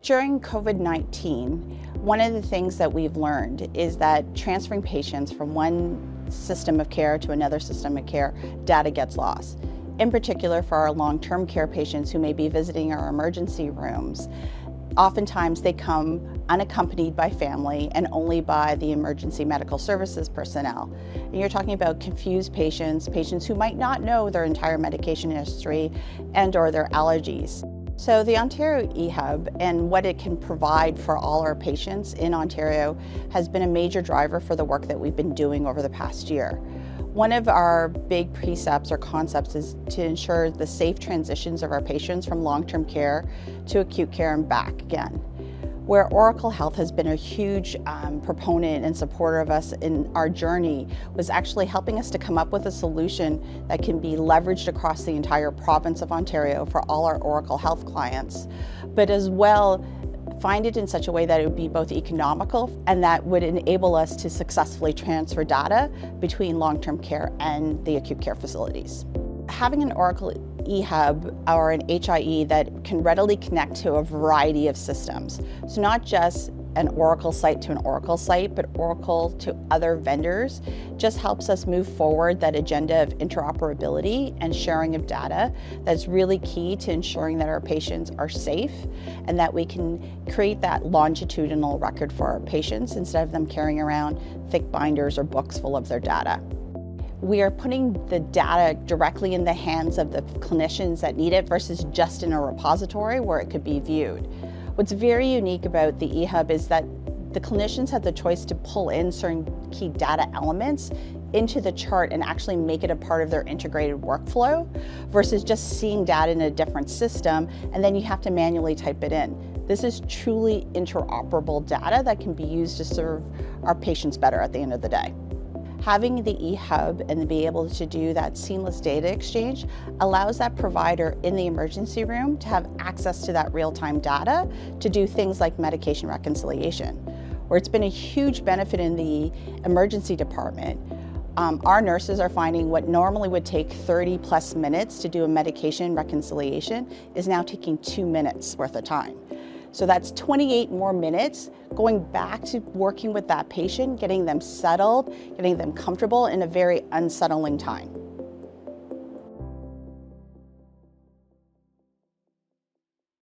During COVID-19, one of the things that we've learned is that transferring patients from one system of care to another system of care, data gets lost. In particular, for our long-term care patients who may be visiting our emergency rooms, oftentimes they come unaccompanied by family and only by the emergency medical services personnel. And you're talking about confused patients, patients who might not know their entire medication history and/or their allergies. So the Ontario eHub and what it can provide for all our patients in Ontario has been a major driver for the work that we've been doing over the past year. One of our big precepts or concepts is to ensure the safe transitions of our patients from long-term care to acute care and back again. Where Oracle Health has been a huge proponent and supporter of us in our journey was actually helping us to come up with a solution that can be leveraged across the entire province of Ontario for all our Oracle Health clients, but as well find it in such a way that it would be both economical and that would enable us to successfully transfer data between long-term care and the acute care facilities. Having an Oracle eHub or an HIE that can readily connect to a variety of systems. So not just an Oracle site to an Oracle site, but Oracle to other vendors, just helps us move forward that agenda of interoperability and sharing of data that's really key to ensuring that our patients are safe and that we can create that longitudinal record for our patients instead of them carrying around thick binders or books full of their data. We are putting the data directly in the hands of the clinicians that need it versus just in a repository where it could be viewed. What's very unique about the eHub is that the clinicians have the choice to pull in certain key data elements into the chart and actually make it a part of their integrated workflow versus just seeing data in a different system and then you have to manually type it in. This is truly interoperable data that can be used to serve our patients better at the end of the day. Having the eHub and be able to do that seamless data exchange allows that provider in the emergency room to have access to that real-time data to do things like medication reconciliation, where it's been a huge benefit in the emergency department. Our nurses are finding what normally would take 30 plus minutes to do a medication reconciliation is now taking 2 minutes worth of time. So that's 28 more minutes going back to working with that patient, getting them settled, getting them comfortable in a very unsettling time.